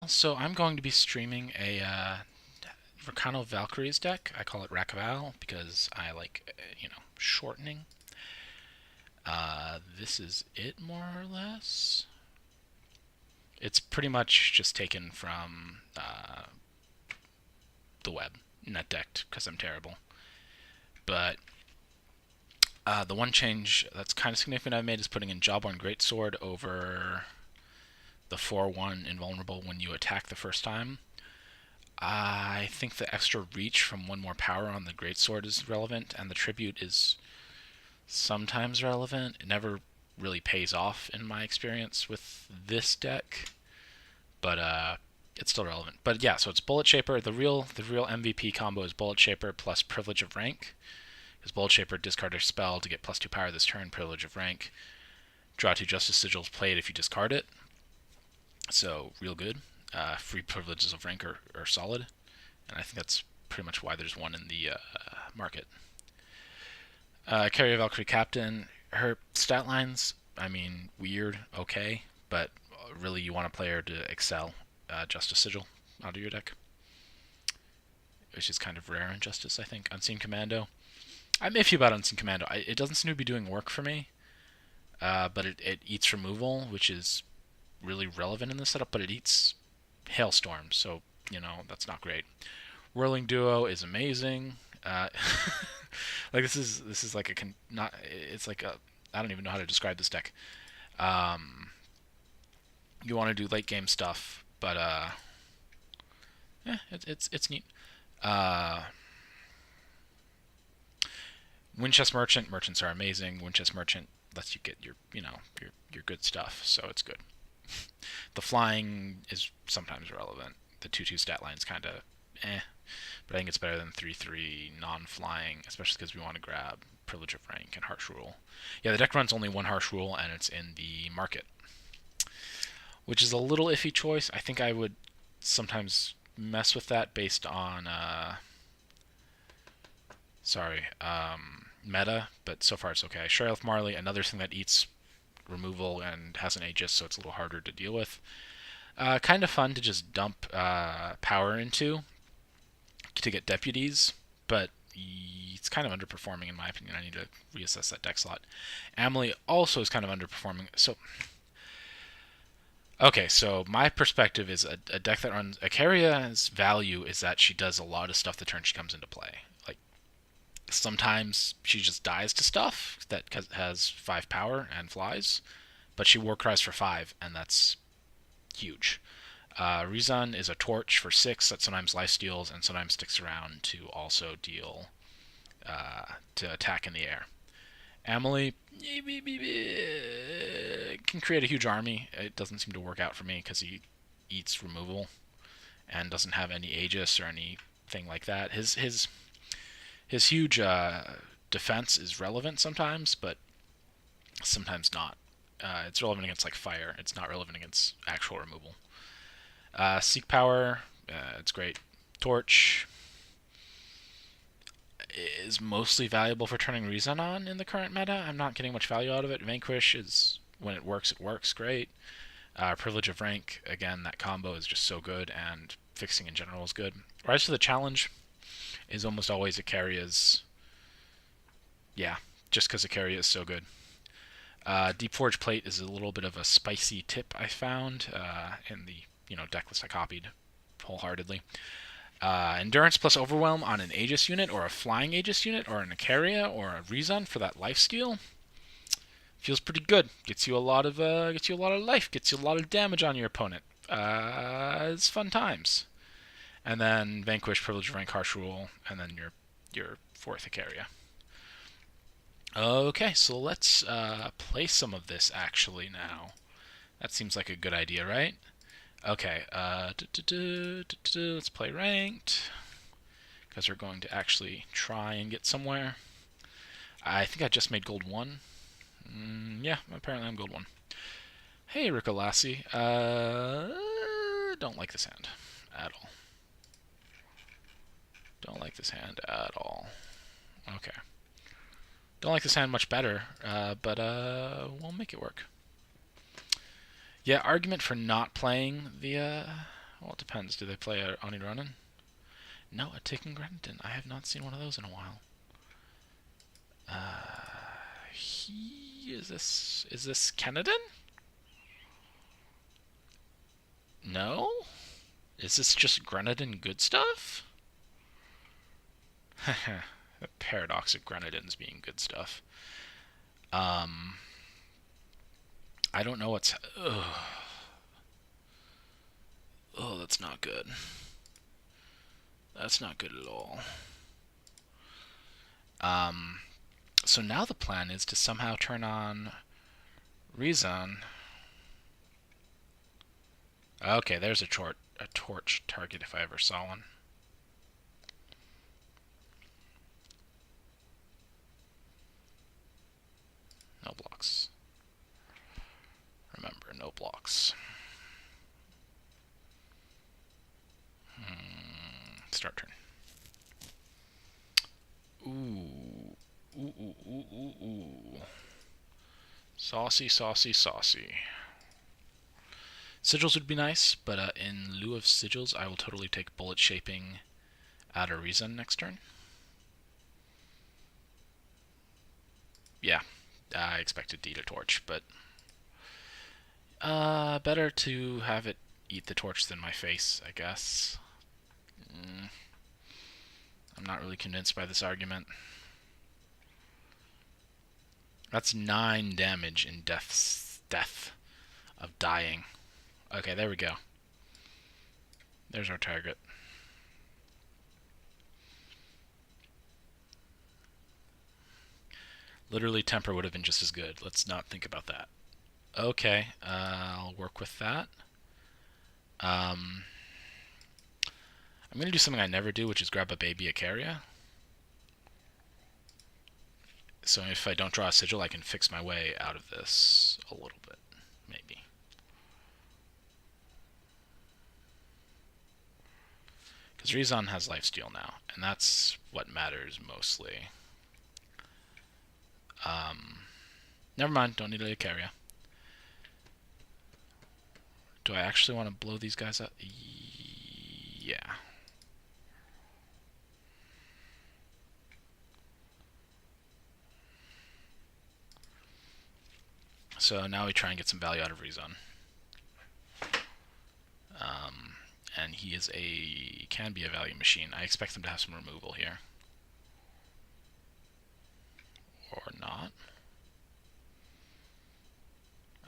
So I'm going to be streaming a Rakano Valkyries deck. I call it Rakaval because I like, shortening. This is it, more or less. It's pretty much just taken from the web, net decked, because I'm terrible. But the one change that's kind of significant I've made is putting in Jawbone Greatsword over the 4/1 invulnerable when you attack the first time. I think the extra reach from one more power on the greatsword is relevant, and the tribute is sometimes relevant. It never really pays off in my experience with this deck, but it's still relevant. But yeah, so it's Bullet Shaper. The real MVP combo is Bullet Shaper plus Privilege of Rank. Because Bullet Shaper discard a spell to get +2 power this turn. Privilege of Rank. Draw 2 Justice Sigils. Play it if you discard it. So real good. Free privileges of rank are solid, and I think that's pretty much why there's one in the market. Carrier Valkyrie Captain, her stat lines, weird, okay, but really you want a player to excel Justice Sigil out of your deck, which is kind of rare in Justice, I think. Unseen Commando, I'm iffy about Unseen Commando. It doesn't seem to be doing work for me, but it eats removal, which is really relevant in this setup, but it eats Hailstorm, so that's not great. Whirling Duo is amazing. Like this is like not it's like a I don't even know how to describe this deck. You want to do late game stuff, but it's neat. Uh, Winchest Merchants are amazing. Winchest Merchant lets you get your good stuff, so it's good. The flying is sometimes relevant. The 2/2 stat line's kind of but I think it's better than 3/3 non-flying, especially because we want to grab Privilege of Rank and Harsh Rule. Yeah, the deck runs only one Harsh Rule, and it's in the market, which is a little iffy choice. I think I would sometimes mess with that based on meta, but so far it's okay. Sheriff Marley, another thing that eats removal and has an Aegis, so it's a little harder to deal with. Kind of fun to just dump power into to get deputies, but it's kind of underperforming in my opinion. I need to reassess that deck slot. Amelie also is kind of underperforming. So, okay, so my perspective is a deck that runs Icaria's value is that she does a lot of stuff the turn she comes into play. Like sometimes she just dies to stuff that has 5 power and flies, but she war cries for 5, and that's huge. Rizan is a torch for 6 that sometimes life steals and sometimes sticks around to also deal to attack in the air. Amelie can create a huge army. It doesn't seem to work out for me because he eats removal and doesn't have any Aegis or anything like that. His huge defense is relevant sometimes, but sometimes not. It's relevant against like fire. It's not relevant against actual removal. Seek Power, it's great. Torch is mostly valuable for turning Reason on in the current meta. I'm not getting much value out of it. Vanquish is, when it works, great. Privilege of Rank, again, that combo is just so good, and fixing in general is good. Rise to the Challenge is almost always Icaria's, just because Icaria is so good. Deep Forge Plate is a little bit of a spicy tip I found in the deck list I copied wholeheartedly. Endurance plus Overwhelm on an Aegis unit, or a flying Aegis unit, or an Icaria, or a Rezon for that lifesteal feels pretty good. Gets you a lot of life, gets you a lot of damage on your opponent. It's fun times. And then Vanquish, Privilege of Rank, Harsh Rule, and then your 4th Icaria. Okay, so let's play some of this actually now. That seems like a good idea, right? Okay, let's play ranked, because we're going to actually try and get somewhere. I think I just made gold 1. Yeah, apparently I'm gold 1. Hey, Rickolassi. Don't like this hand at all. Don't like this hand at all. Okay. Don't like this hand much better, but we'll make it work. Yeah, argument for not playing the Well, it depends. Do they play a Anirunnen? No, a Taken Grenadin. I have not seen one of those in a while. Is this Kenadin? No? Is this just Grenadin good stuff? The paradox of Grenadins being good stuff. I don't know what's... Ugh. Oh, that's not good. That's not good at all. So now the plan is to somehow turn on Rezon. Okay, there's a torch target if I ever saw one. No blocks. Remember, no blocks. Start turn. Ooh. Ooh, ooh, ooh, ooh, ooh. Saucy, saucy, saucy. Sigils would be nice, but in lieu of sigils, I will totally take bullet shaping out of Rezon next turn. Yeah, I expected D to torch, but better to have it eat the torch than my face, I guess. I'm not really convinced by this argument. That's 9 damage in death of dying. Okay, there we go. There's our target. Literally, temper would have been just as good. Let's not think about that. Okay, I'll work with that. I'm going to do something I never do, which is grab a baby Icaria. So if I don't draw a sigil, I can fix my way out of this a little bit, maybe. Because Rezon has lifesteal now, and that's what matters mostly. Never mind, don't need a Icaria. Do I actually want to blow these guys up? Yeah. So now we try and get some value out of Rezon. And he can be a value machine. I expect him to have some removal here. Or not.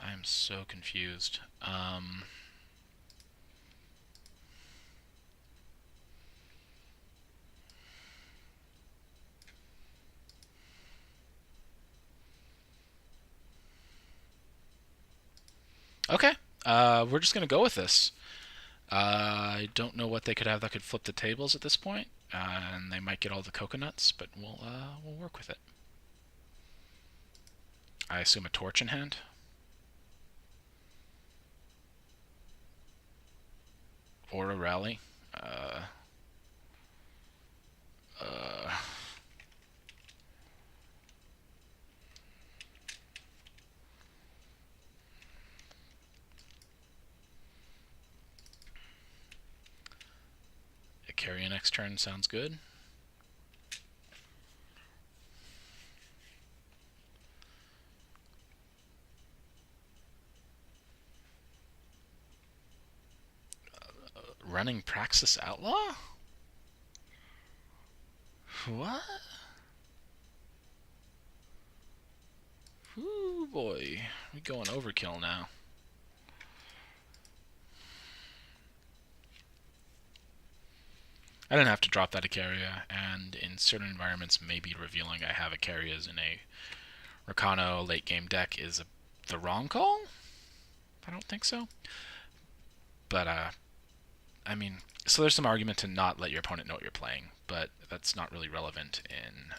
I am so confused. Okay, we're just gonna go with this. I don't know what they could have that could flip the tables at this point, and they might get all the coconuts, but we'll work with it. I assume a torch in hand. Or a rally. A carry next turn sounds good. Running Praxis Outlaw? What? Ooh boy, we going overkill now. I didn't have to drop that Icaria, and in certain environments, maybe revealing I have Icarias in a Rakano late game deck is the wrong call? I don't think so. But, I mean, so there's some argument to not let your opponent know what you're playing, but that's not really relevant in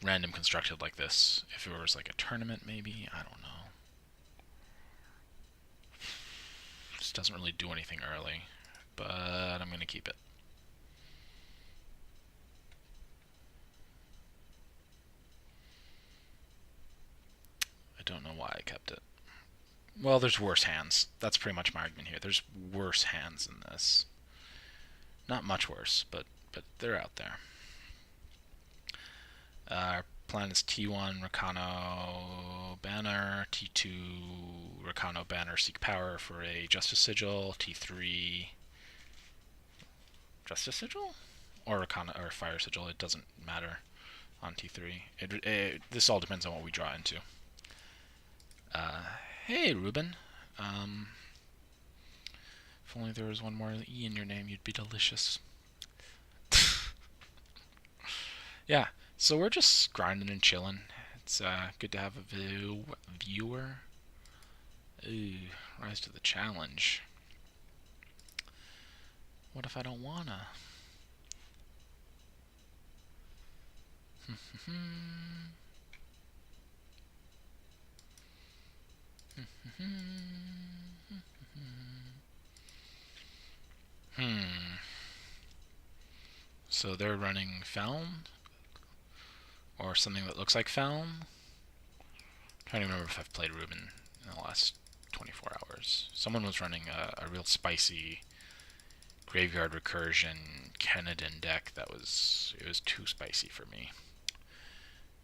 random constructed like this. If it was like a tournament, maybe, I don't know. This doesn't really do anything early, but I'm going to keep it. I don't know why I kept it. Well, there's worse hands. That's pretty much my argument here. There's worse hands in this. Not much worse, but they're out there. Our plan is T1 Rakano banner, T2 Rakano banner seek power for a Justice Sigil, T3 Justice Sigil or Rakano or Fire Sigil. It doesn't matter on T3. This all depends on what we draw into. Hey, Ruben. If only there was one more E in your name, you'd be delicious. Yeah, so we're just grinding and chilling. It's good to have a viewer. Ooh, rise to the challenge. What if I don't wanna? So they're running Felm or something that looks like Felm. I'm trying to remember if I've played Ruben in the last 24 hours. Someone was running a real spicy Graveyard Recursion Kenadin deck it was too spicy for me.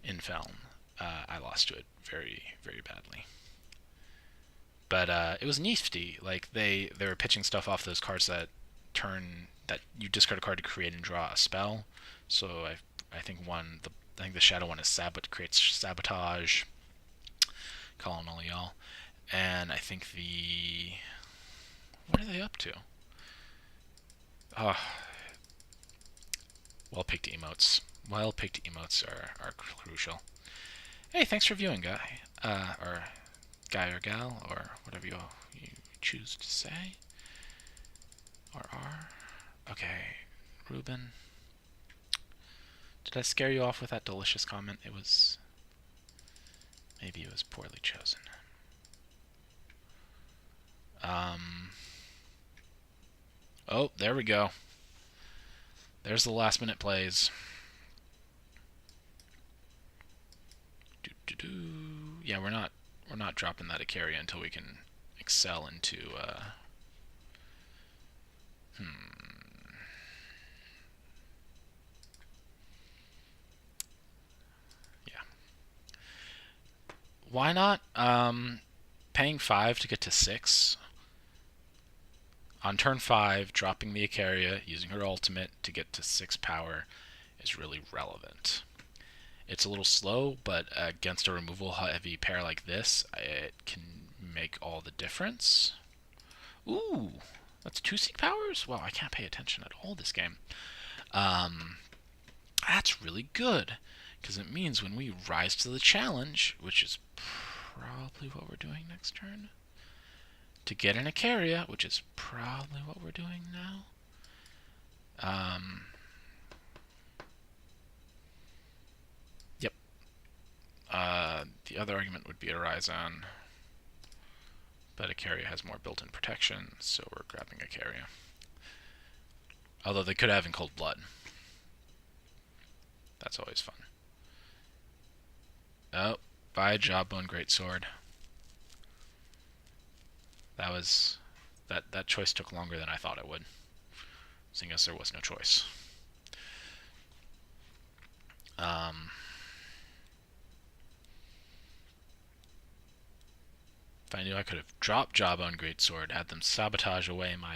In Felm, I lost to it very, very badly. But it was nifty. Like they were pitching stuff off those cards that you discard a card to create and draw a spell. So I think the shadow one is creates sabotage. Calling all y'all. And I think what are they up to? Oh, well picked emotes. Well picked emotes are crucial. Hey, thanks for viewing, guy. Or guy or gal, or whatever you choose to say. Or are. Okay, Ruben. Did I scare you off with that delicious comment? Maybe it was poorly chosen. Oh, there we go. There's the last minute plays. Yeah, we're not dropping that Icaria until we can excel into yeah. Why not? Paying 5 to get to 6. On turn 5, dropping the Icaria, using her ultimate to get to 6 power is really relevant. It's a little slow, but against a removal heavy pair like this, it can make all the difference. Ooh, that's 2 seek powers? Wow, I can't pay attention at all this game. That's really good, because it means when we rise to the challenge, which is probably what we're doing next turn, to get an Icaria, which is probably what we're doing now. Yep. The other argument would be a Rhizon, but Icaria has more built-in protection, so we're grabbing Icaria. Although they could have in Cold Blood. That's always fun. Oh, buy a Jawbone Greatsword. That choice took longer than I thought it would, seeing as there was no choice. If I knew I could have dropped Jawbone Greatsword, had them sabotage away my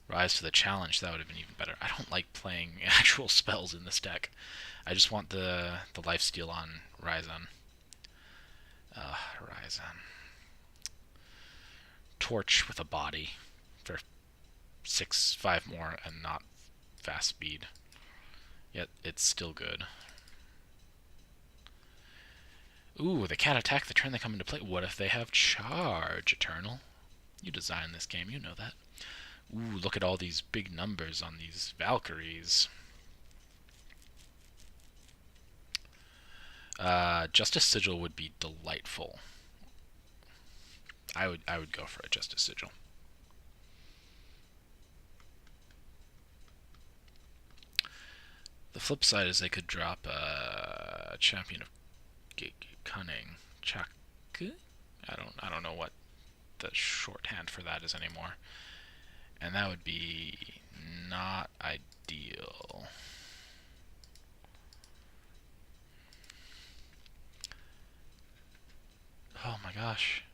Rise to the Challenge, that would have been even better. I don't like playing actual spells in this deck. I just want the lifesteal on Rhizon. Rhizon. Torch with a body for 5 more and not fast speed. Yet it's still good. Ooh, the cat attack the turn they come into play. What if they have charge, Eternal? You designed this game, you know that. Ooh, look at all these big numbers on these Valkyries. Justice Sigil would be delightful. I would go for a Justice Sigil. The flip side is they could drop a Champion of Cunning. Chaku? I don't know what the shorthand for that is anymore. And that would be not ideal. Oh my gosh.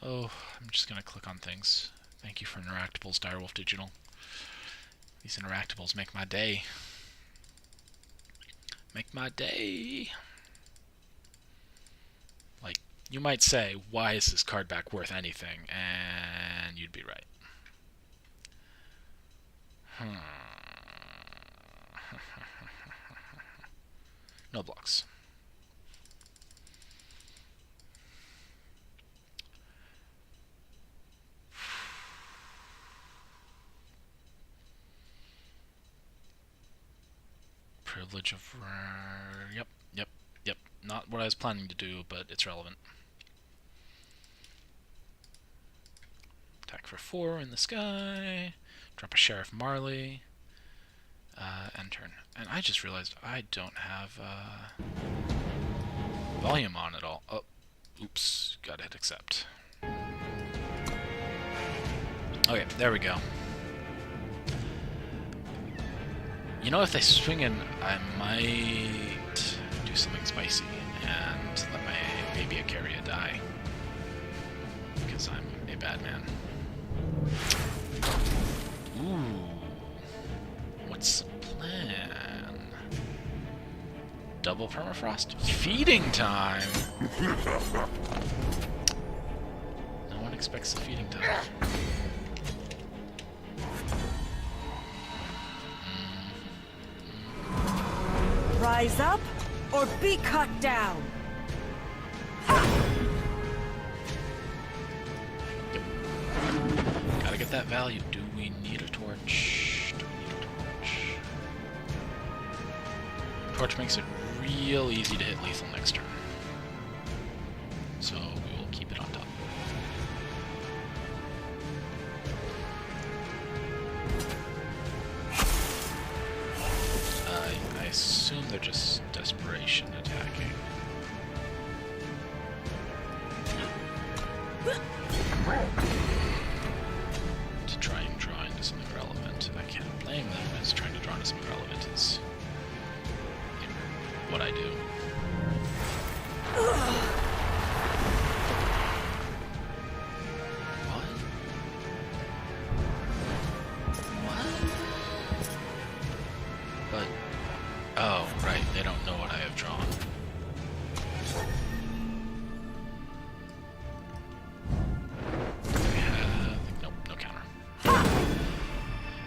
Oh, I'm just gonna click on things. Thank you for Interactables, Direwolf Digital. These Interactables make my day. Make my day. Like, you might say, why is this card back worth anything? And you'd be right. No blocks. Privilege of... Yep. Not what I was planning to do, but it's relevant. Attack for 4 in the sky. Drop a Sheriff Marley. End turn. And I just realized I don't have volume on at all. Oh, oops. Gotta hit accept. Okay, there we go. You know, if they swing in, I might do something spicy and let my baby Icaria die. Because I'm a bad man. Ooh. What's the plan? Double permafrost? Feeding time! No one expects the feeding time. Rise up or be cut down. Yep. Gotta get that value. Do we need a torch? Do we need a torch? Torch makes it real easy to hit lethal next turn. So we will keep it on top. I assume they're just desperation attacking. To try and draw into something relevant. I can't blame them, as trying to draw into something relevant is what I do. But, oh, right, they don't know what I have drawn. Nope, no counter.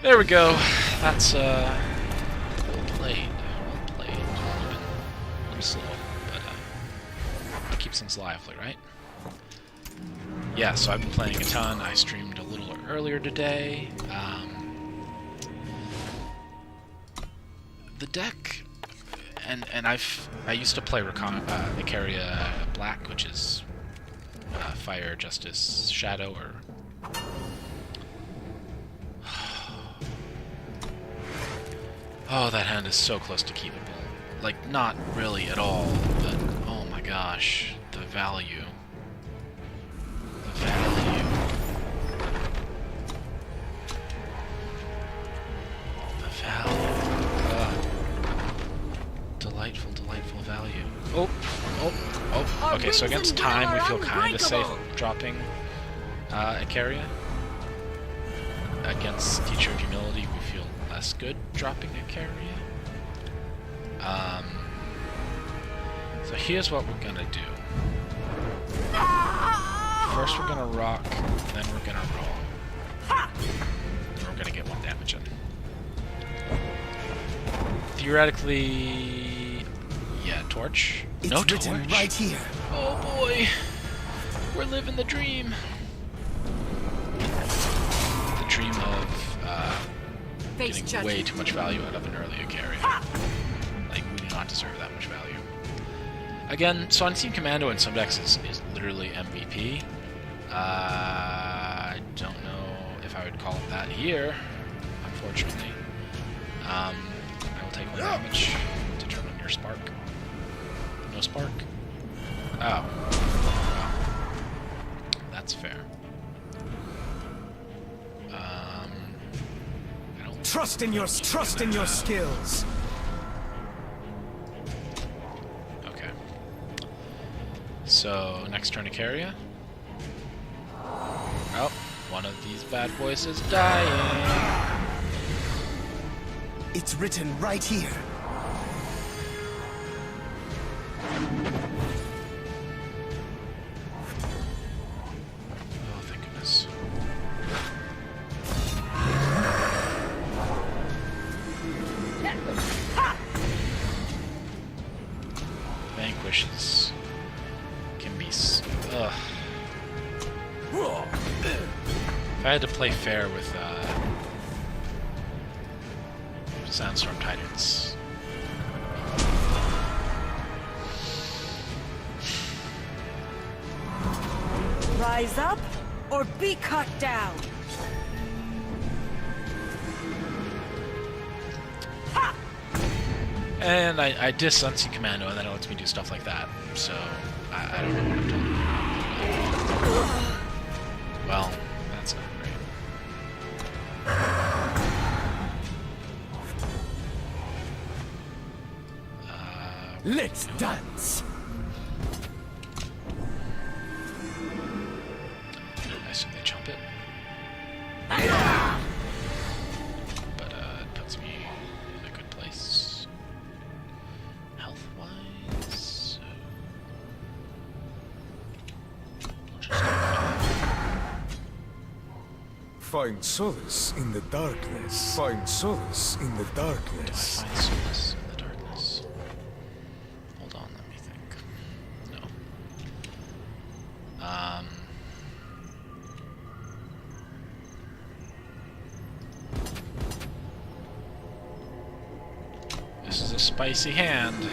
There we go. That's, well played. Well played. A little slow, but, it keeps things lively, right? Yeah, so I've been playing a ton. I streamed a little earlier today. The deck, and I used to play Rakano, Icaria Black, which is Fire, Justice, Shadow, or oh, that hand is so close to keepable. Like, not really at all, but oh my gosh, the value. The value. The value. Delightful, delightful value. Oh. Okay, so against time, we feel kind of safe dropping Icaria. Against Teacher of Humility, we feel less good dropping Icaria. So here's what we're gonna do. First we're gonna rock, then we're gonna roll. Then we're gonna get 1 damage in. Theoretically, yeah, torch. No torch. Right here. Oh boy, we're living the dream. The dream of getting way too much value out of an early Icaria. Like, we do not deserve that much value. Again, so Unseen Commando in some decks is literally MVP. I don't know if I would call it that here, unfortunately. I will take 1 damage to turn on your spark. No spark? Oh. That's fair. I don't Trust in your skills. Okay. So next turn to carry ya. Oh, one of these bad boys is dying. It's written right here. Oh, thank goodness. Vanquishes can be. Ugh. If I had to play fair with Sandstorm Titans. Rise up or be cut down. And I diss Unseen Commando, and then it lets me do stuff like that. So, I don't know what I'm talking about. Well, that's not great. Let's dance. I assume they jump it. But it puts me in a good place. Health-wise. We'll just Find solace in the darkness. Find solace in the darkness. find solace in the darkness. Hold on, let me think. No. This is a spicy hand.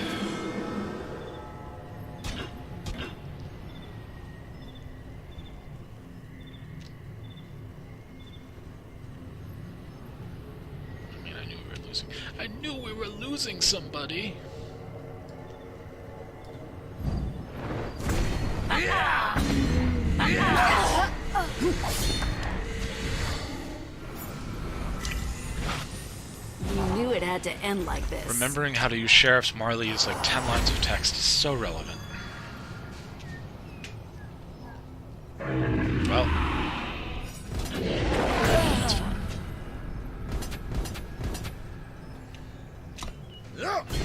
I mean, I knew we were losing. I knew we were losing somebody. You knew it had to end like this. Remembering how to use Sheriff's Marley's like 10 lines of text is so relevant. Well, that's fine.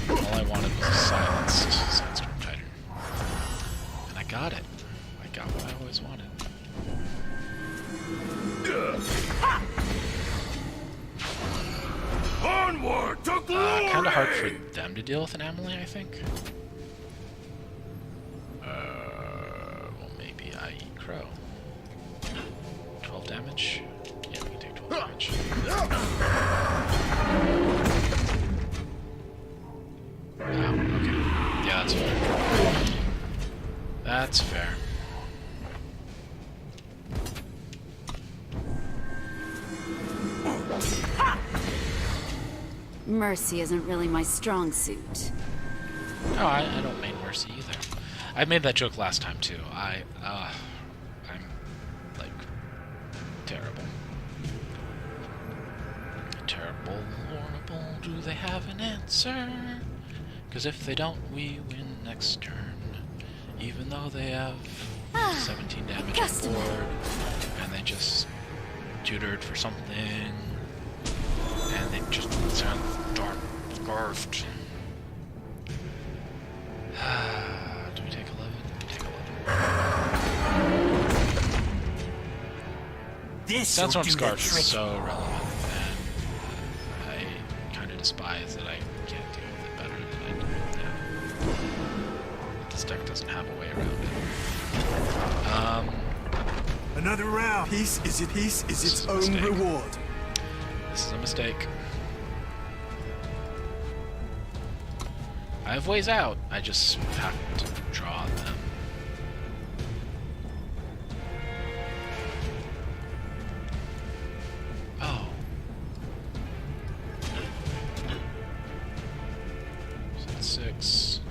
All I wanted was a silenced Sandstorm Titan. And I got it. I got what I always wanted. Onward to glory! Kind of hard for them to deal with an Amelie, I think. Well, maybe I eat Crow. 12 damage? Yeah, we can take 12 damage. Oh, okay. Yeah, that's fair. That's fair. Mercy isn't really my strong suit. No, I don't main Mercy either. I made that joke last time too. I'm like terrible. Terrible, horrible. Do they have an answer? Because if they don't, we win next turn. Even though they have 17 damage on board, and they just tutored for something, and they just sound dark scarfed. Do we take 11? We take 11. This Sandstorm Scarf is so relevant, and I kind of despise that I can't deal with it better than I do now. This deck doesn't have a way around it. Another round. Peace is its a own mistake. reward. This is a mistake. I have ways out. I just have to draw them. Oh. So that's 6.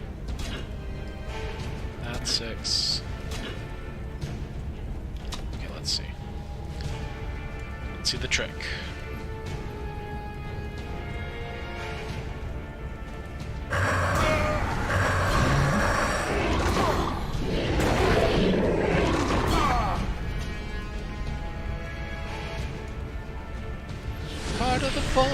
That's 6. Let's see. Let's see the trick. Part of the vault.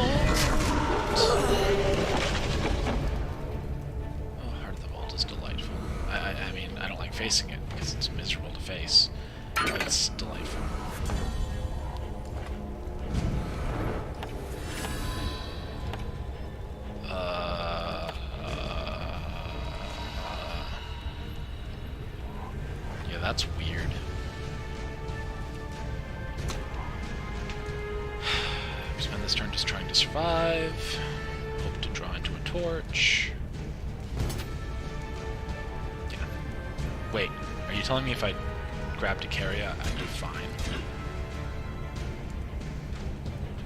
Oh, Heart of the Vault is delightful. I mean, I don't like facing it because it's miserable to face, but it's delightful. Yeah, that's weird. Spend this turn just trying to survive. Hope to draw into a torch. Yeah. Wait, are you telling me if I grab Decaria, I'd do fine?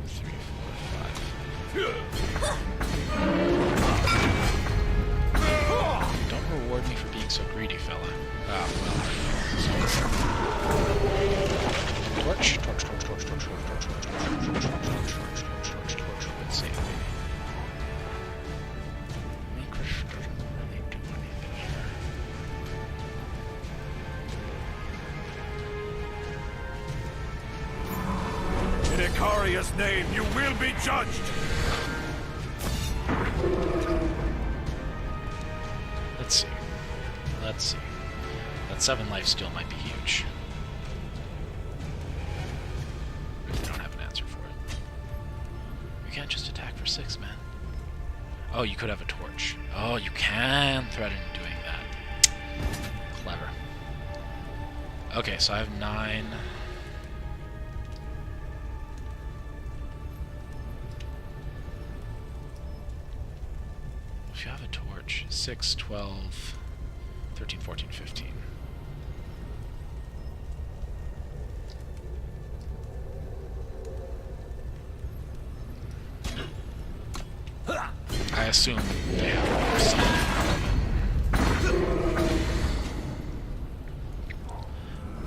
3, 4, 5. Don't reward me for being so greedy, fella. Ah, well. Torch, torch, torch, torch, torch, torch, torch, torch, torch, torch, torch, torch, torch, torch. Let's see. Mancrush doesn't really do anything here. In Icaria's name, you will be judged! Let's see. Let's see. That 7 life steal might be huge. I don't have an answer for it. You can't just attack for 6, man. Oh, you could have a torch. Oh, you can threaten doing that. Clever. Okay, so I have 9. If you have a torch, 6, 12, 13, 14, 15. I assume they have something.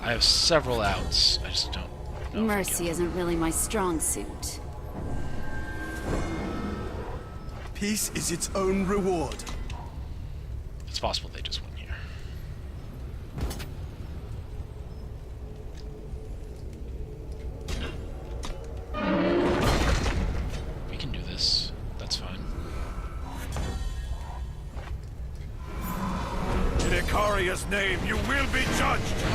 I have several outs. I just don't know. Mercy isn't really my strong suit. Peace is its own reward. It's possible they just win here. We can do this. That's fine. In Icaria's name, you will be judged!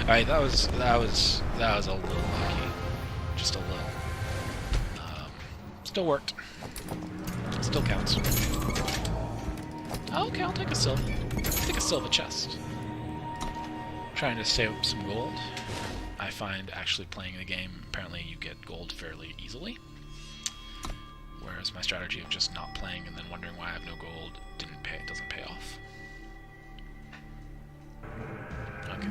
Alright, that was a little lucky. Just a little. Still worked. Still counts. Okay, I'll take a silver. I'll take a silver chest. Trying to save up some gold. I find actually playing the game, apparently you get gold fairly easily. Whereas my strategy of just not playing and then wondering why I have no gold doesn't pay off. Okay.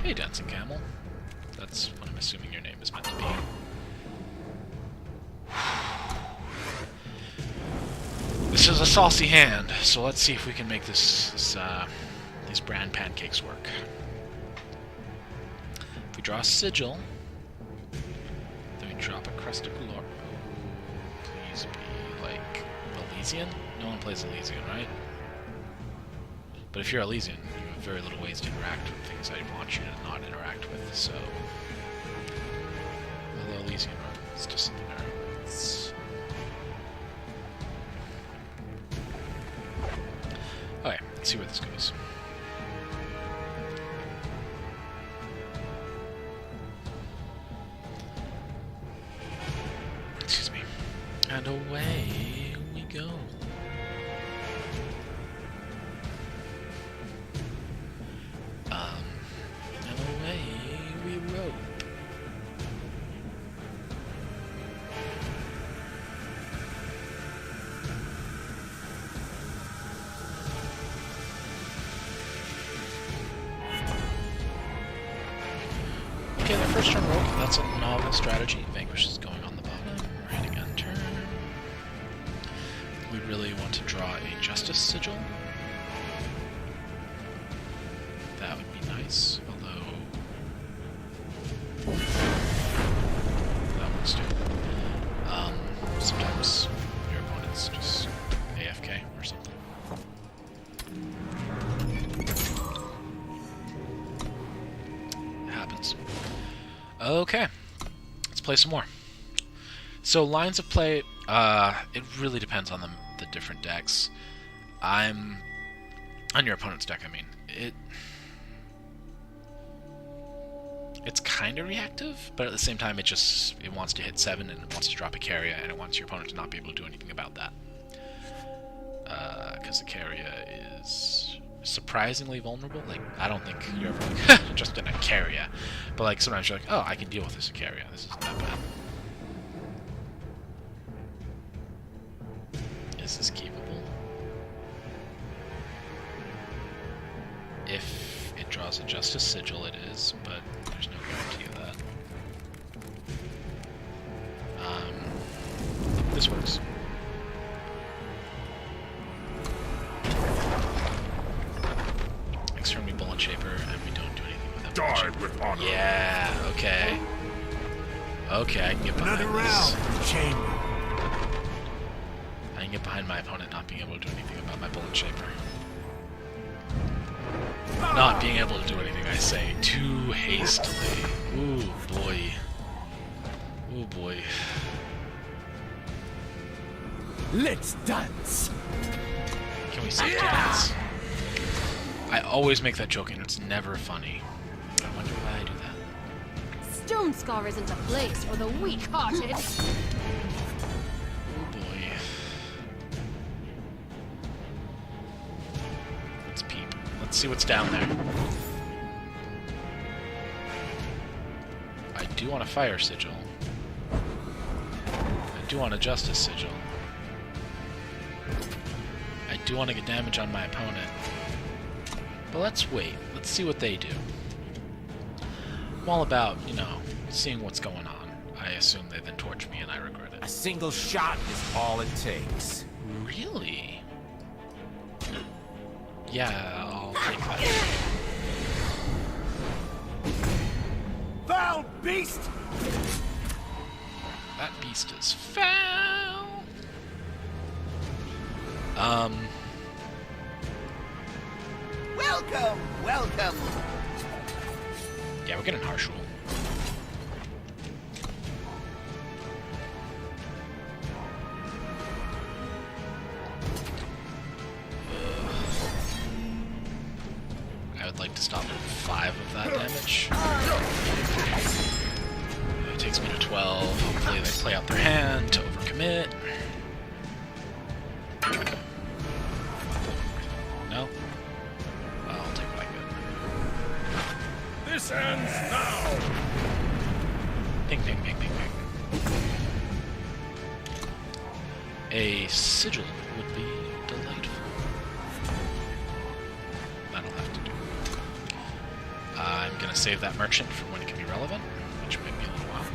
Hey, Dancing Camel. That's what I'm assuming your name is meant to be. This is a saucy hand, so let's see if we can make these bran pancakes work. If we draw a sigil, then we drop a crest of glory. Oh, please be like Elysian? No one plays Elysian, right? But if you're Elysian, you have very little ways to interact with things I want you to not interact with, so... Hello, Elysian, it's just something there. Okay, let's see where this goes. Excuse me. And away we go. And away we rope. Okay, their first turn rope, that's a novel strategy. Vanquish is going on the bottom, right again turn. We really want to draw a Justice Sigil. That would be nice, although happens. Okay, let's play some more. So lines of play, it really depends on the different decks. On your opponent's deck, I mean. It's kind of reactive, but at the same time, it wants to hit 7 and it wants to drop a Carrier, and it wants your opponent to not be able to do anything about that. Because the Carrier is surprisingly vulnerable. Like, I don't think you're ever like, just in a Carrier. But like, sometimes you're like, oh, I can deal with this Carrier. This isn't that bad. Is this keepable? If it draws a Justice Sigil, it is, but there's no guarantee of that. This works. Extremely Bullet Shaper, and we don't do anything with that. Die with honor. Yeah, okay. Okay, I can get behind Another this. round, chamber. I can get behind my opponent not being able to do anything about my Bullet Shaper. Not being able to do anything, I say, too hastily. Ooh, boy. Ooh, boy. Let's dance. Can we safety dance? I always make that joke, and it's never funny. I wonder why I do that. Stone Scar isn't a place for the weak-hearted. Oh boy. Let's peep. Let's see what's down there. I do want a Fire Sigil. I do want a Justice Sigil. I do want to get damage on my opponent. But let's wait. Let's see what they do. I'm all about, you know, seeing what's going on. I assume they then torch me and I regret A it. single shot is all it takes. Really? Yeah, I'll take that. Foul beast! That beast is foul! Welcome, welcome. Yeah, we're getting harsh rule. I would like to stop at 5 of that damage. It takes me to 12. Hopefully they play out their hand to overcommit. No? Well, I'll take what I get. This ends now. Ping, ping, ping, ping, ping. A sigil would be delightful. That'll have to do. I'm gonna save that merchant for when it can be relevant, which might be a little while.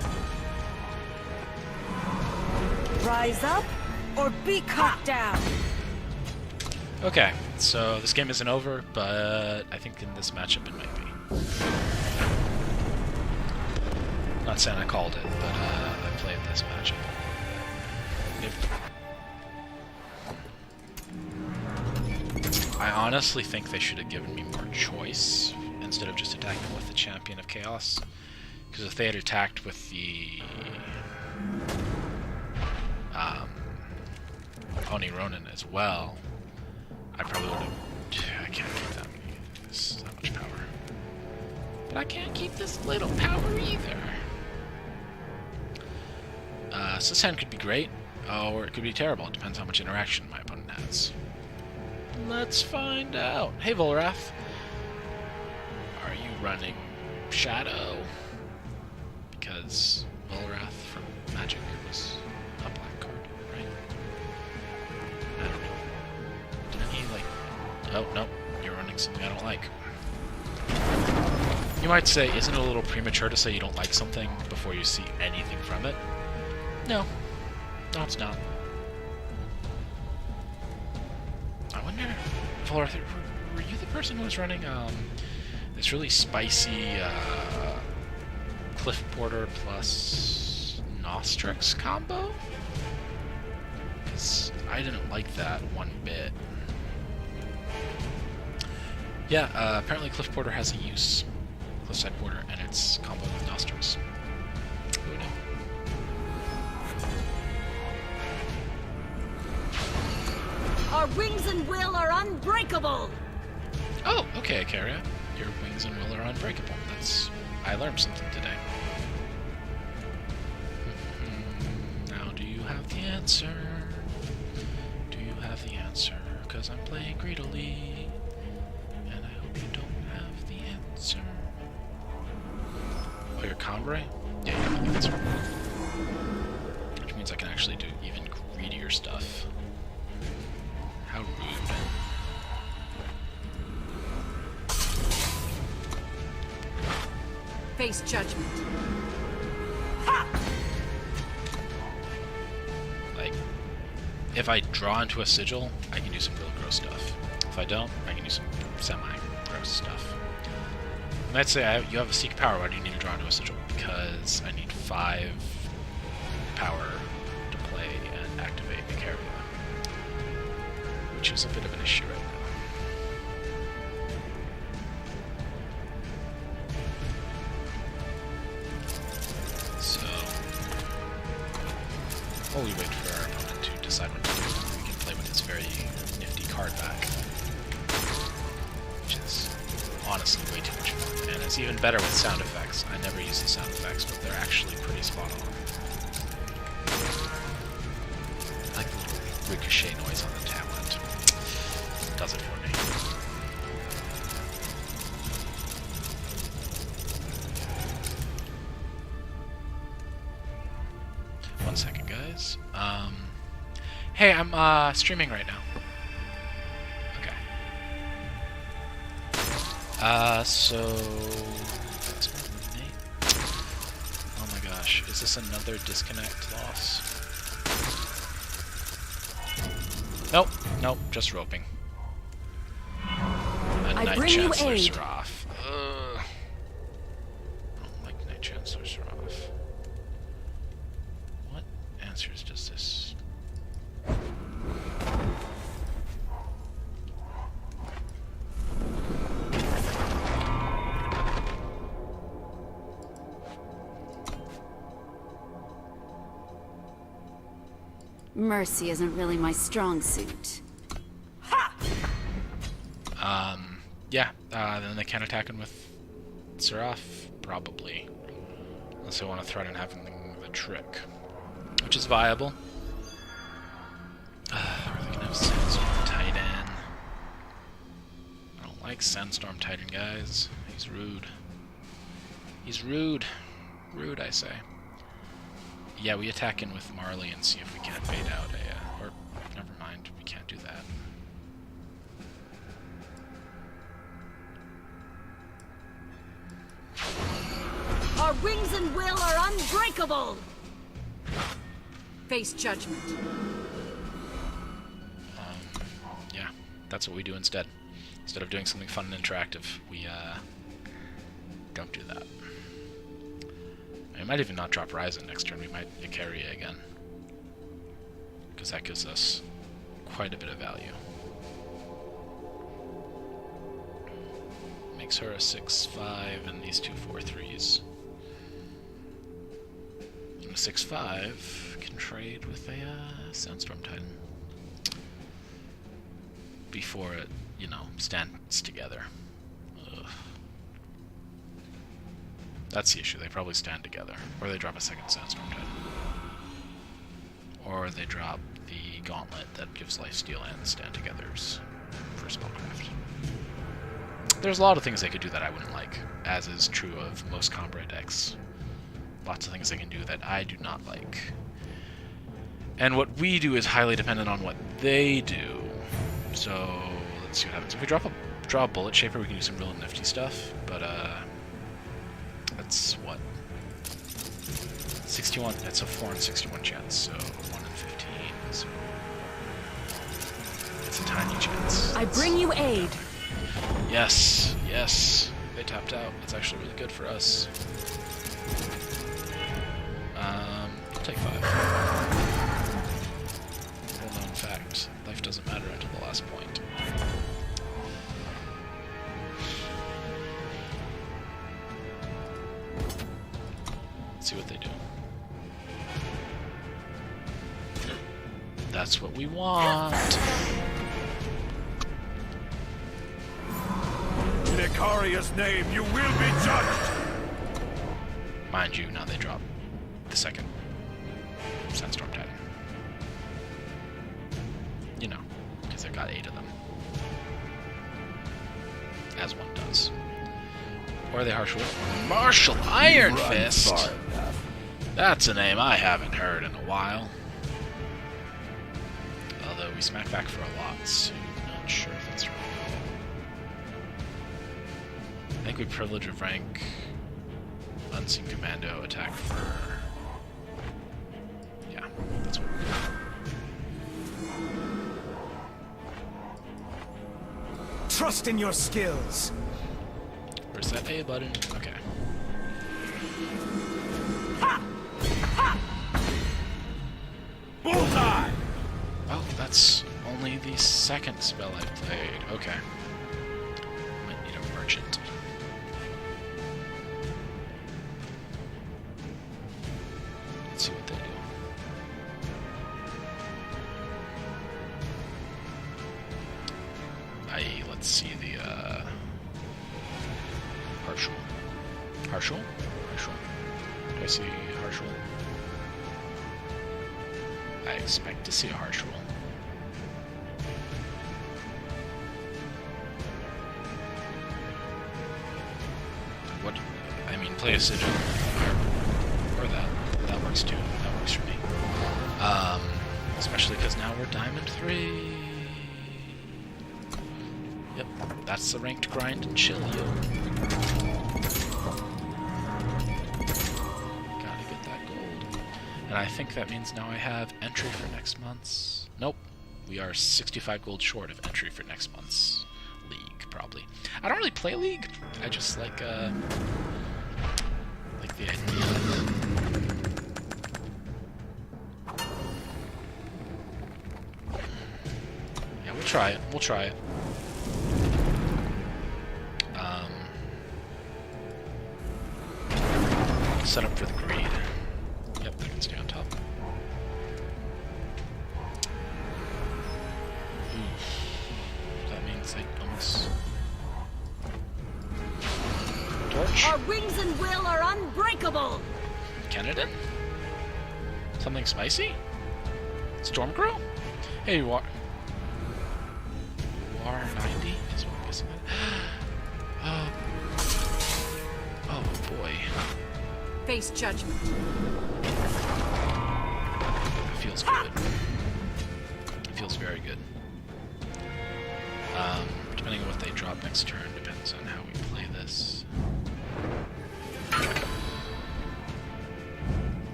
Rise up or be cut down. Okay, so this game isn't over, but I think in this matchup it might be. Not saying I called it, but I played this matchup. I honestly think they should have given me more choice instead of just attacking with the Champion of Chaos. Because if they had attacked with the Oni Ronin as well, I probably would have. I can't keep that much power. But I can't keep this little power either. So this hand could be great, or it could be terrible. It depends how much interaction my opponent has. Let's find out. Hey, Volrath. Are you running Shadow? Because Volrath from Magic was a black card, right? I don't know. Didn't he, like... Oh, no. You're running something I don't like. You might say, isn't it a little premature to say you don't like something before you see anything from it? No. No, it's not. I wonder, Volrath, were you the person who was running this really spicy Cliff Porter plus Nostrix combo? Because I didn't like that one bit. Yeah, apparently Cliff Porter has a use. Cliffside Porter, and it's and will are unbreakable! Oh, okay, Ikaria. Your wings and will are unbreakable. I learned something today. Now do you have the answer? Do you have the answer? Because I'm playing greedily. And I hope you don't have the answer. Oh, you're Combray? Yeah, you have the answer. Which means I can actually do even greedier stuff. How rude. Face judgment. Like, if I draw into a sigil, I can do some real gross stuff. If I don't, I can do some semi-gross stuff. And let's say you have a Seek Power, why do you need to draw into a sigil? Because I need 5 power to play and activate Ikaria. Which is a bit of an issue right now. So, while we wait for our opponent to decide what to do, we can play with this very nifty card back. Which is honestly way too much fun. And it's even better with sound effects. I never use the sound effects, but they're actually pretty spot on. I like the little ricochet noise on the talent. Does it for me. One second, guys. Hey, I'm streaming right now. Okay. So that's my name. Oh my gosh, is this another disconnect loss? Nope, nope, just roping. A Knight Chancellor Seraph. I don't like Knight Chancellor Seraph. What answers does this? Mercy isn't really my strong suit. Yeah, then they can't attack him with Seraph, probably. Unless they want to threaten having the trick. Which is viable. Are they gonna have Sandstorm Titan? I don't like Sandstorm Titan, guys. He's rude. He's rude. Rude, I say. Yeah, we attack in with Marley and see if we can't bait out a... or, never mind, we can't do that. Our wings and will are unbreakable! Face judgment. Yeah, that's what we do instead. Instead of doing something fun and interactive, we don't do that. We might even not drop Ryzen next turn, we might Ikaria again. Because that gives us quite a bit of value. Makes her a 6/5 and these two 4/3s. And a 6/5 can trade with a Sandstorm Titan. Before it, you know, stands together. Ugh. That's the issue, they probably stand together. Or they drop a second Sandstorm Titan. Or they drop the Gauntlet that gives lifesteal and stand togethers for Spellcraft. There's a lot of things they could do that I wouldn't like, as is true of most Combray decks. Lots of things they can do that I do not like. And what we do is highly dependent on what they do. So, let's see what happens. If we draw a Bullet Shaper, we can do some real nifty stuff, but that's what? 61, it's a 4 in 61 chance, so 1 in 15, so it's a tiny chance. I bring you aid. Yes, yes, they tapped out. That's actually really good for us. I'll take 5. Well known fact, life doesn't matter until the last point. Let's see what they do. That's what we want. Vicaria's name, you will be judged! Mind you, now they drop the second Sandstorm Titan. You know, because they've got 8 of them. As one does. Or are they Harsh Wolf? Marshal Iron Fist! That's a name I haven't heard in a while. Although we smack back for a lot, so not sure if that's right. I think we privilege of rank Unseen Commando attack for... Yeah, that's what we're doing. Trust in your skills. Where's that A button? Okay. Bullseye! Oh, that's only the second spell I've played. Okay. Might need a merchant. Let's see what they do. Let's see the, Harshal. Harshal? Harshal. Do I see Harshal? I expect to see a Harshal. What? I mean, play a Sigil. Or that. That works too. That works for me. Especially because now we're Diamond 3. Yep, that's the ranked grind and chill, yo. Gotta get that gold. And I think that means now I have entry for next month's... Nope. We are 65 gold short of entry for next month's League, probably. I don't really play League. I just like the idea. Yeah, we'll try it. We'll try it. Set up for the greed. Yep, they can stay on top. That means they almost... Torch? Our wings and will are unbreakable! Kenedon? Something spicy? Stormcrow? Hey, War 90 is what I'm guessing. Oh boy. Face judgment. It feels good. It feels very good. Depending on what they drop next turn, depends on how we play this.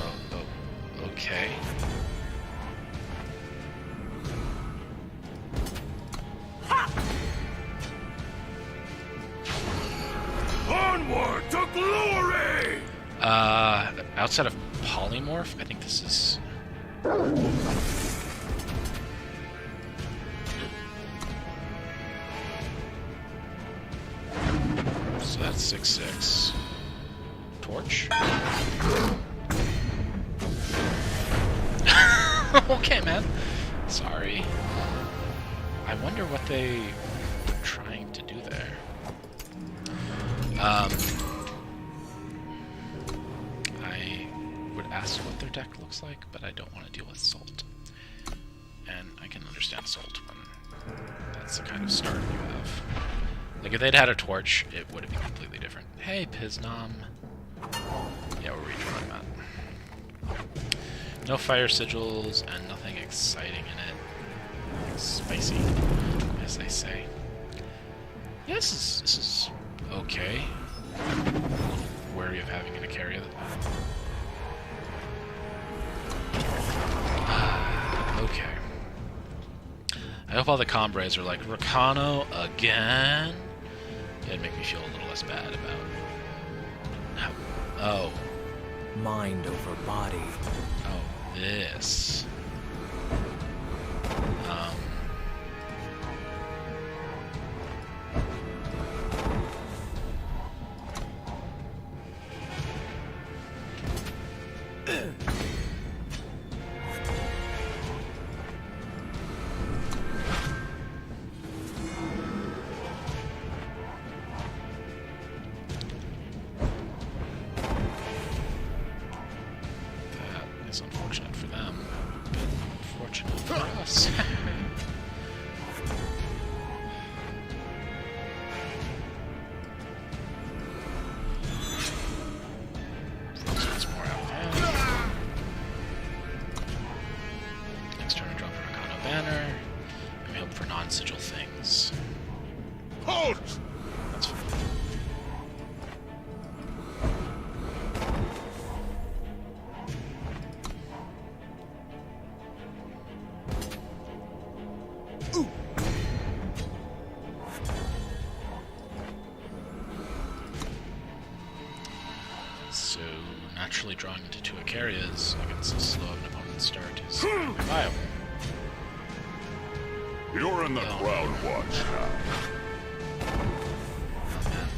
Oh, okay. Onward to glory! Outside of Polymorph, I think this is... So that's 6/6. Torch? Okay, man. Sorry. I wonder what they were trying to do there. I would ask what their deck looks like, but I don't want to deal with Salt. And I can understand Salt when that's the kind of start you have. Like, if they'd had a Torch, it would have been completely different. Hey, Piznam. Yeah, we're redrawing that. No Fire Sigils, and nothing exciting in it. Nothing spicy, as they say. Yeah, this is okay. I'm a little wary of having to carry it. Okay. I hope all the combres are like, Rakano again? It'd make me feel a little less bad about how... Oh. Mind over body. Oh, this. So naturally drawing into 2 Icarias against a slow of an opponent's start is viable. You're in the crowd watch now.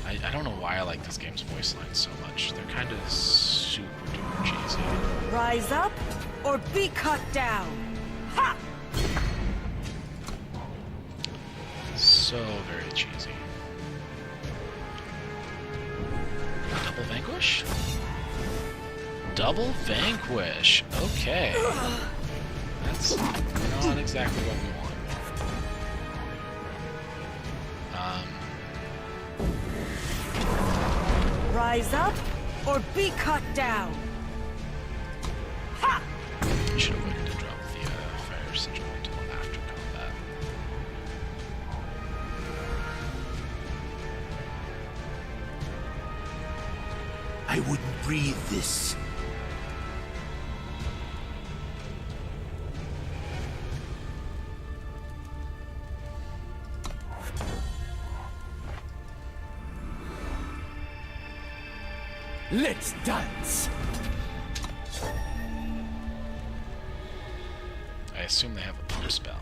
I don't know why I like this game's voice lines so much. They're kind of super duper cheesy. Rise up or be cut down. Ha! So very cheesy. Double Vanquish? Double Vanquish! Okay. That's not exactly what we want. Rise up or be cut down. Ha! I should have waited to drop the fire sigil until after combat. I wouldn't breathe this. Let's dance! I assume they have a pump spell.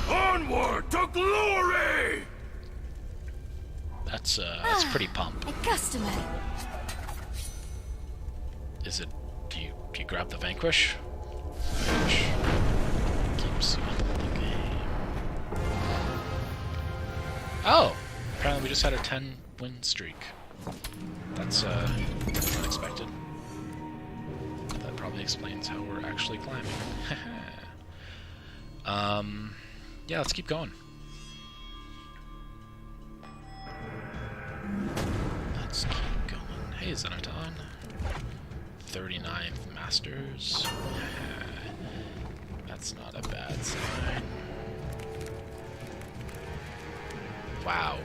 Onward to glory! That's pretty pump. A customer. Is it? Do you grab the Vanquish? Which keeps you in the game. Oh, apparently we just had a 10-win streak. That's unexpected. That probably explains how we're actually climbing. Yeah, let's keep going. Let's keep going. Hey, Xenoton. 39th Masters. That's not a bad sign. Wow.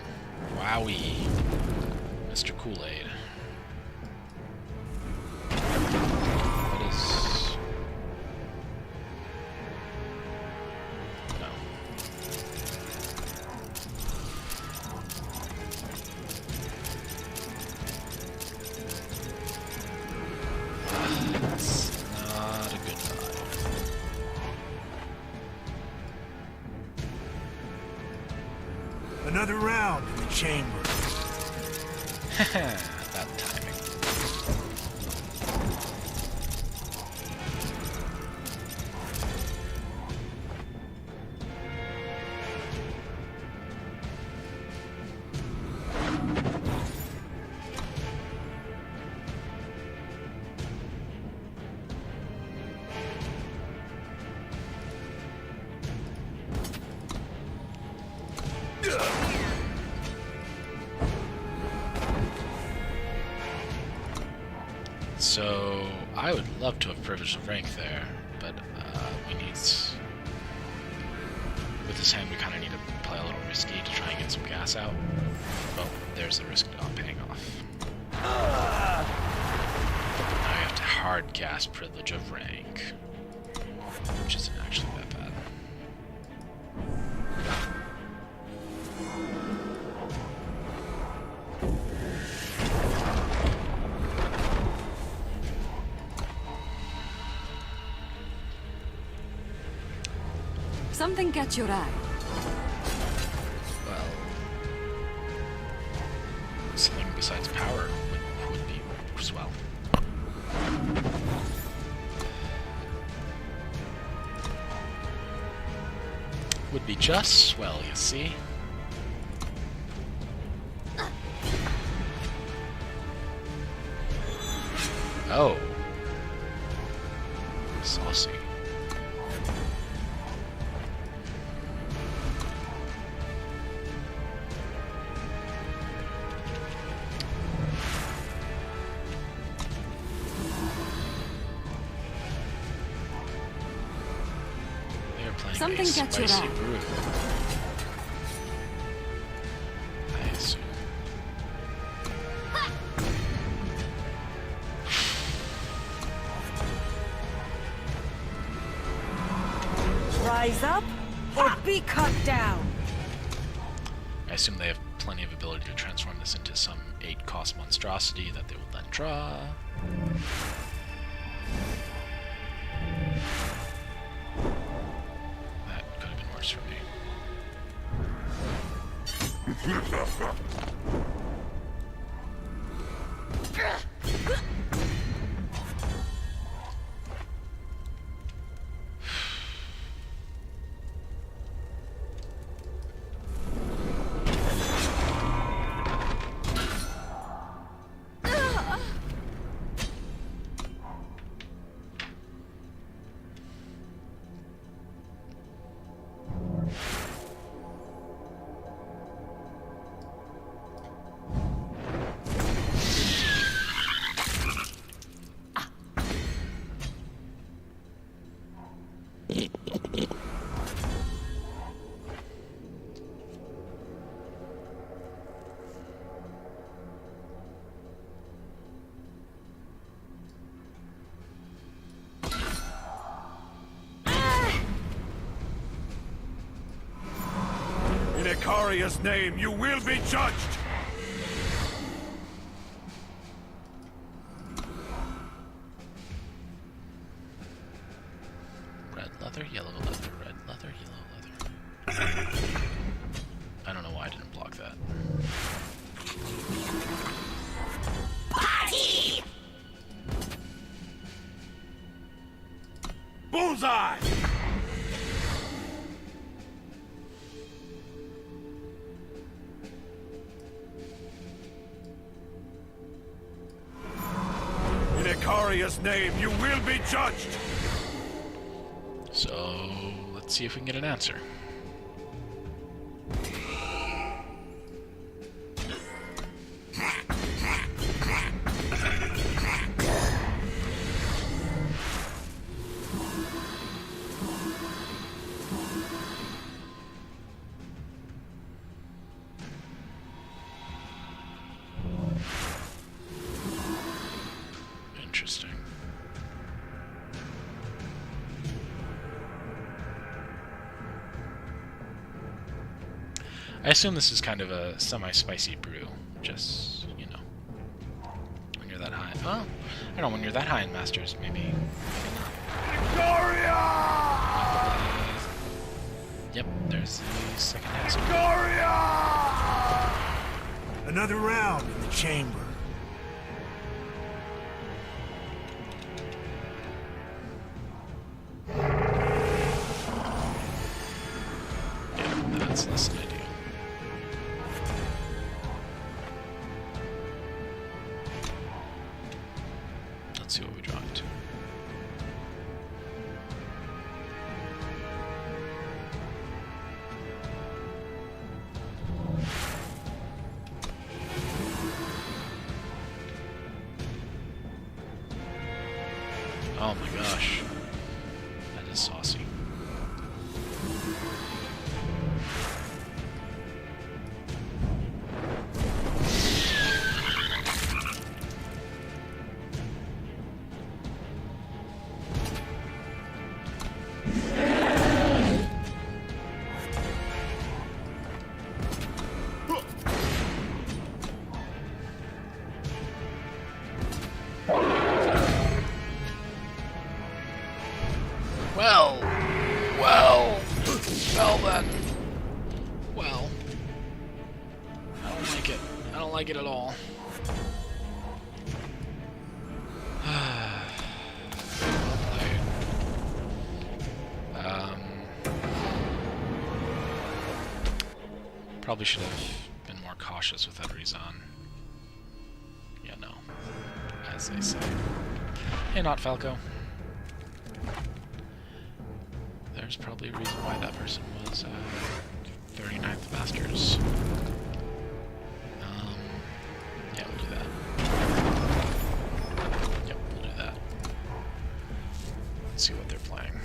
Wowie. Mr. Kool-Aid. What is... No. That's not a good vibe. Another round in the chamber. That timing. So, I would love to have Privilege of Rank there, but we need... With this hand, we kind of need to play a little risky to try and get some gas out. Oh, there's the risk not paying off. Now you have to hard gas Privilege of Rank, which isn't actually that bad. Something catch your eye. Well, something besides power would be swell. Would be just swell, you see? Oh. Saucy. Something catch your eye. Brew. I assume. Rise up or be cut down. I assume they have plenty of ability to transform this into some 8-cost monstrosity that they will then draw. That could have been worse for me. In Ikaria's name, you will be judged! Red leather, yellow leather, red leather, yellow leather. I don't know why I didn't block that. Party! Bullseye! In Ikaria's name, you will be judged! So, let's see if we can get an answer. Interesting. I assume this is kind of a semi-spicy brew, just, you know, when you're that high. Oh, I don't know, when you're that high in Masters, maybe. Gloria! Yep, there's the second answer. Gloria! Another round in the chamber. Yeah, that's less than ideal. Let's see what we draw into. Oh my gosh. That is saucy. Well then. Well. I don't like it. I don't like it at all. Probably should have been more cautious with Valkyries on. Yeah, no. As they say. Hey, not Falco. There's probably a reason why that person was 39th Masters. Yeah, we'll do that. Yep, we'll do that. Let's see what they're playing.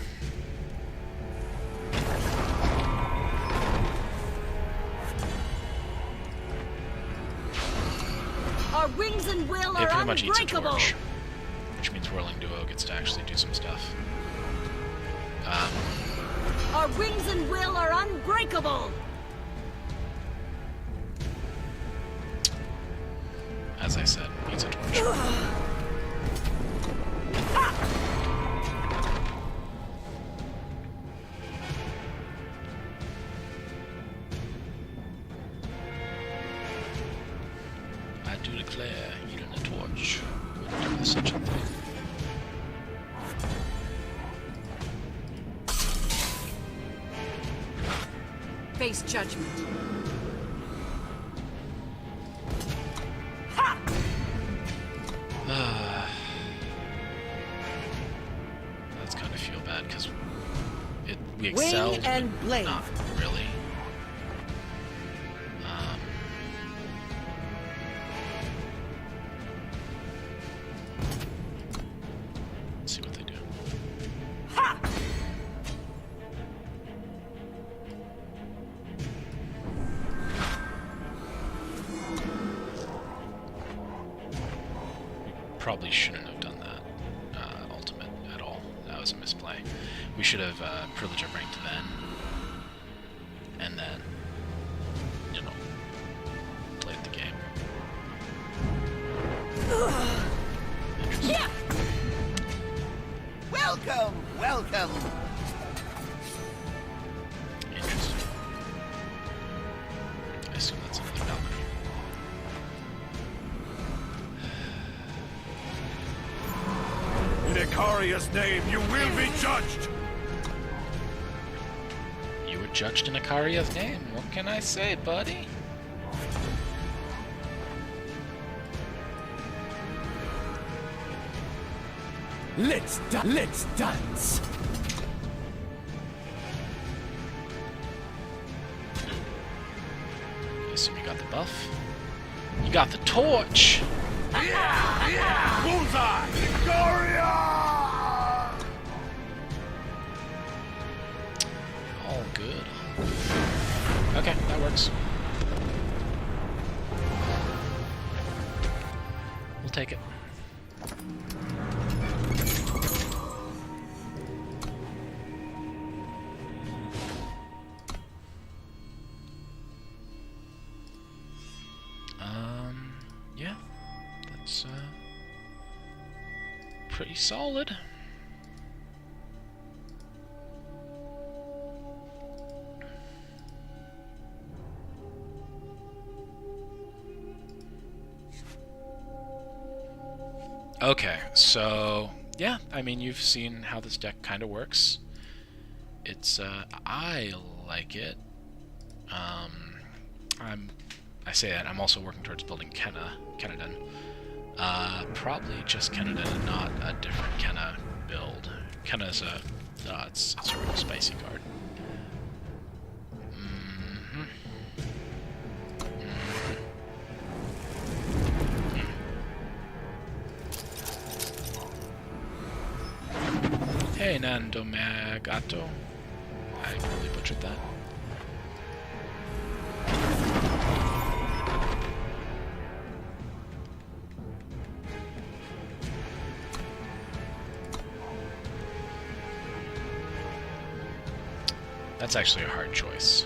Our wings and will It are pretty much eats a unbreakable. torch, which means Whirling Duo gets to actually do some stuff. Our wings and will are unbreakable! As I said, needs a torch. I do declare, eating a torch would do such a thing. Face judgment. That's kind of feel bad because we excelled, Wing and but blade. not really. Let's see what they do. Probably shouldn't have done that ultimate at all. That was a misplay. We should have privilege of ranked then, and then, you know, played the game. Interesting. Yeah! Welcome, welcome. Interesting. I assume that's another Valkyrie. In Ikaria's name, you will be judged! You were judged in Ikaria's name. What can I say, buddy? Let's dance. I assume you got the buff. You got the torch. Bullseye! Ikaria! All good. Okay, that works. We'll take it. Yeah, that's pretty solid. Okay, so yeah, I mean, you've seen how this deck kind of works. It's I like it. I say that I'm also working towards building Kennaden. Probably just Kennaden and not a different Kenna build. Kenna's it's a really spicy card. Hey, Nando Magato. I probably butchered that. That's actually a hard choice.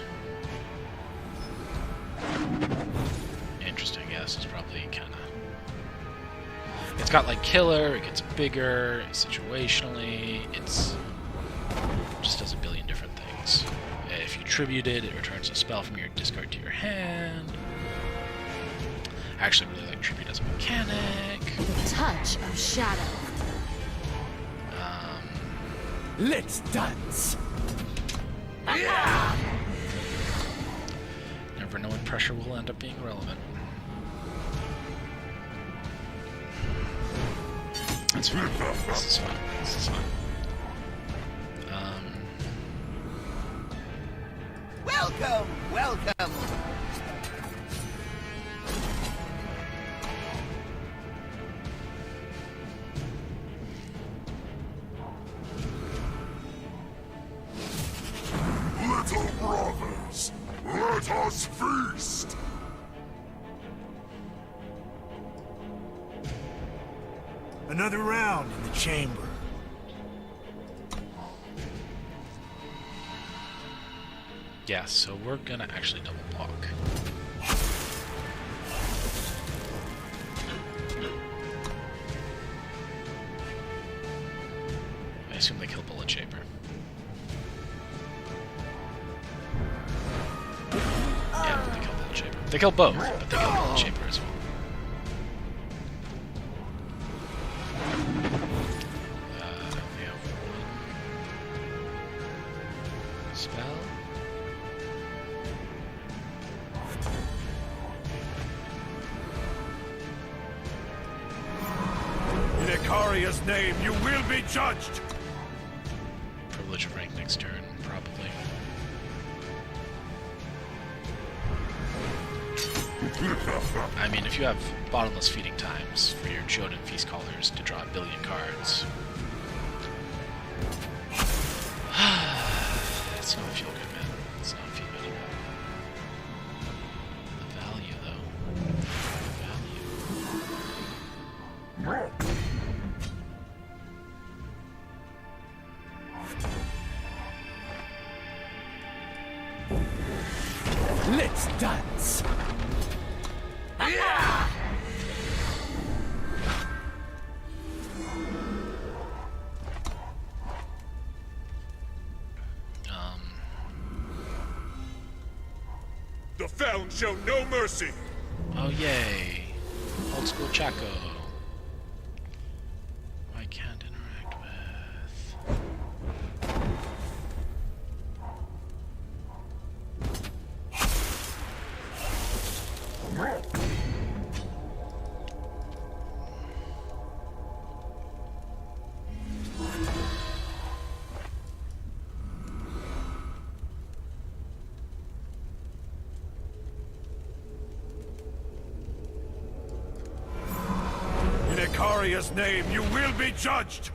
Interesting, yeah, this is probably kinda... It's got like killer, it gets bigger, situationally, it's... just does a billion different things. If you tribute it, it returns a spell from your discard to your hand. I actually really like tribute as a mechanic. The touch of shadow. Let's dance. Never know when pressure will end up being relevant. That's fine. This is fine. This is fine. Welcome, welcome. Little brothers, let us feast! Another round in the chamber. Yeah, so we're gonna actually double block. I assume they kill Bullet Shaper. Yeah, they kill Bullet Shaper. They kill both, but they kill Bullet Shaper as well. We have one spell. In Ikaria's name, you will be judged! Privilege of rank next turn, probably. I mean, if you have bottomless feeding times for your Joden Feast Callers to draw a billion cards, it's not feel good, man. It's not feel good at all. The value, though. The value. Let's dance. The Found show no mercy! Oh, yay. Old school Chaco. I can't interact with. In Ikaria's name, you will be judged!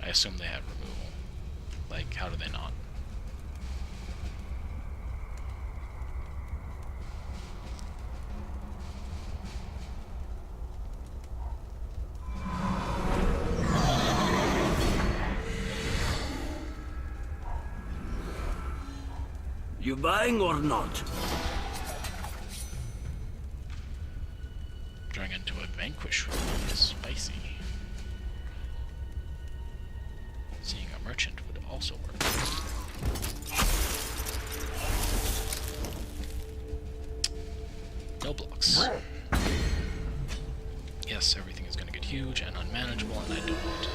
I assume they have removal. Like, how do they not? You buying or not? Drawing into a Vanquish room is spicy. Seeing a merchant would also work. No blocks. Yes, everything is going to get huge and unmanageable, and I don't want it.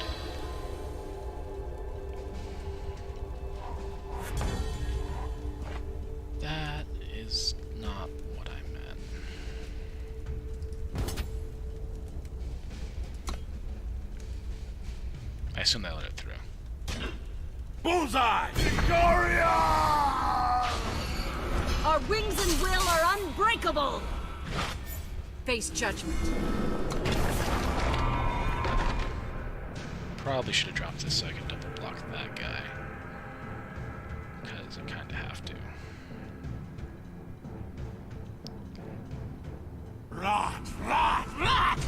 That is not what I meant. I assume they let it through. Bullseye! Ikaria! Our wings and will are unbreakable! Face judgment. Probably should have dropped this so I could double block that guy. Because I kinda have to. Rot! Rot! Rot!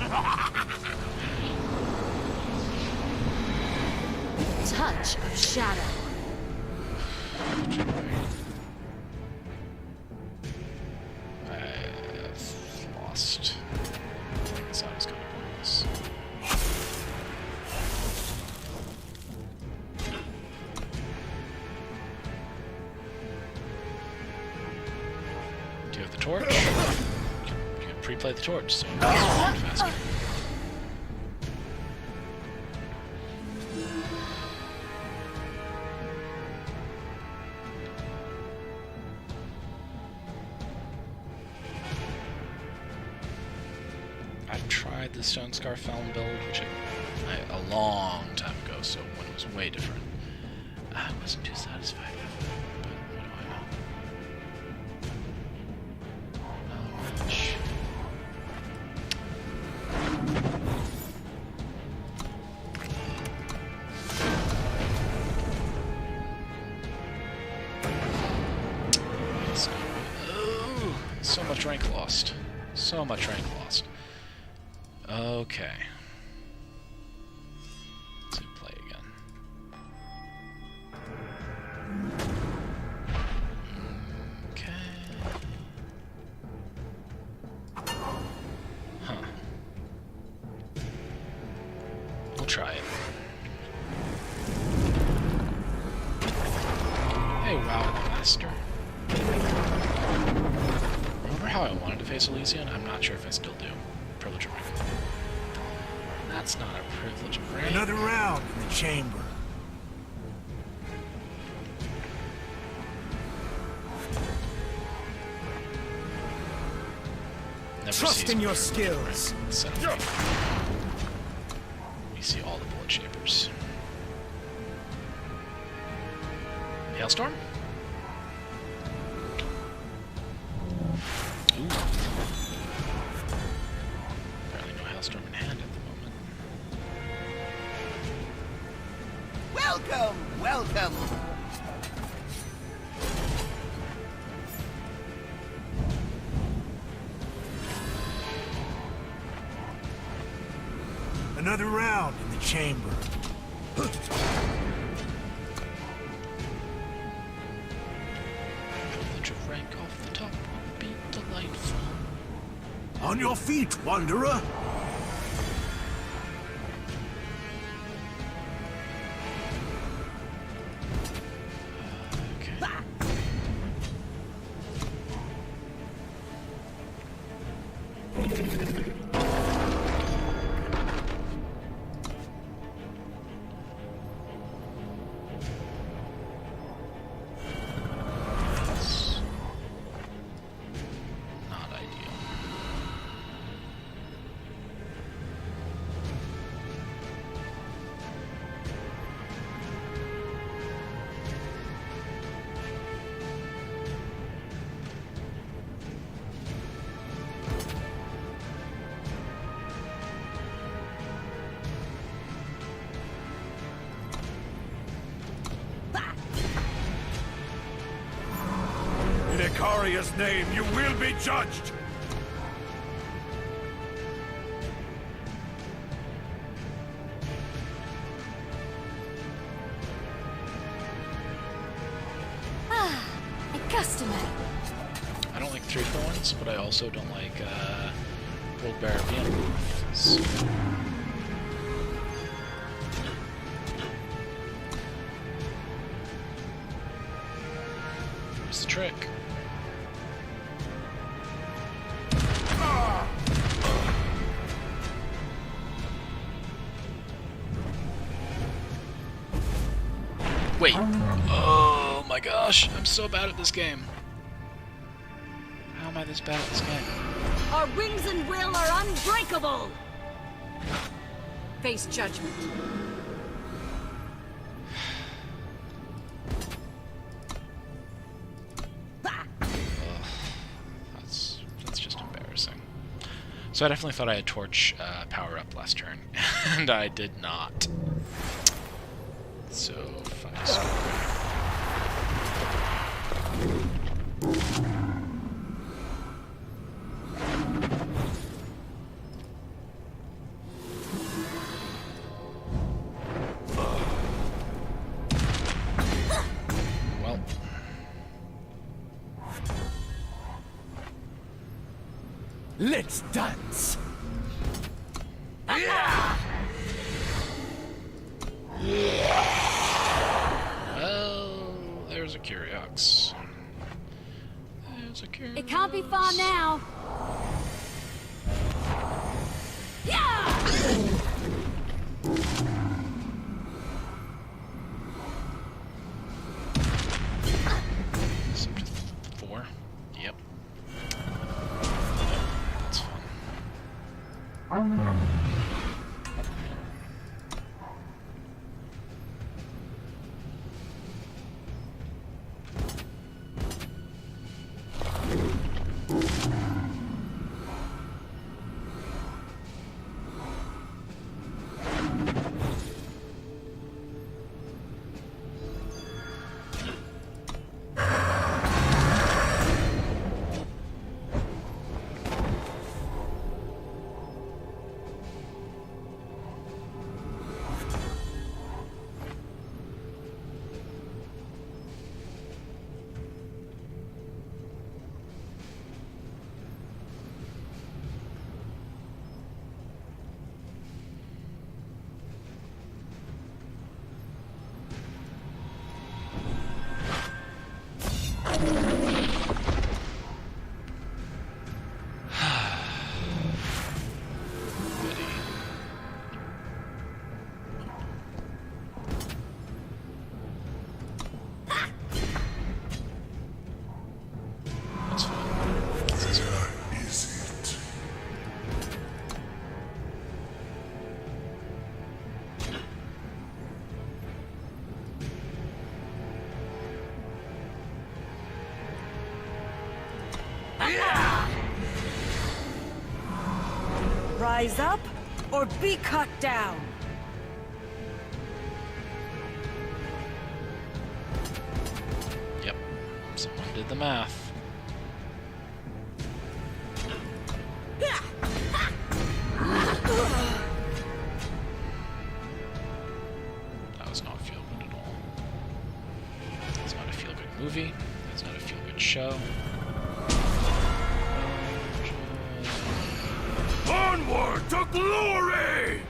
Touch of shadow. I've lost. I think this out is kind of pointless. Do you have the torch? You can pre-play the torch, so it's faster. I've tried the Stone Scar Felon build, which a long time ago, so when it was way different. I wasn't too satisfied with it, but what do I know? Not much. Oh, so much rank lost. So much rank lost. Okay. Let's hit play again. try it. Hey, wow, Master. Remember how I wanted to face Elysian? I'm not sure if I still do. Privilege of rank. That's not a privilege of rank. Another round in the chamber. Never Trust sees in me your for skills. rank. So, we see all the bullet shapers. Hailstorm? Ooh. Apparently no Hailstorm in hand at the moment. Welcome, welcome. Another round in the chamber. Privilege of rank off the top would be delightful. On your feet, wanderer. Okay. That's not ideal. In Ikaria's name, you will be judged! Customer. I don't like 3 thorns, but I also don't like World Bearer Beams. What's the trick? Wait. Oh my gosh, I'm so bad at this game. How am I this bad at this game? Our wings and will are unbreakable! Face judgment. That's just embarrassing. So I definitely thought I had Torch power up last turn, and I did not. So, funny story. Well. Let's dance. Well, there's a Curiox. There's a Curiox. It can't be far now. Yeah! It's up to 4. Yep. That's fun. Rise up or be cut down. Yep. Someone did the math. That was not feel good at all. That's not a feel good movie. That's not a feel good show. Onward to glory!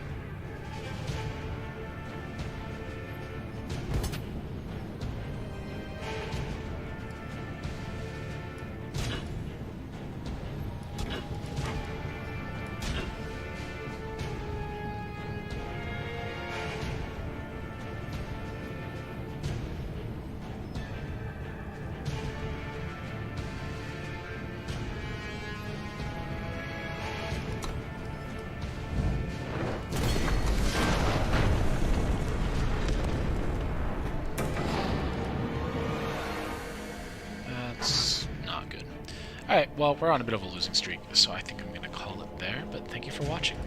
That's not good. Alright, well, we're on a bit of a losing streak, so I think I'm going to call it there, but thank you for watching.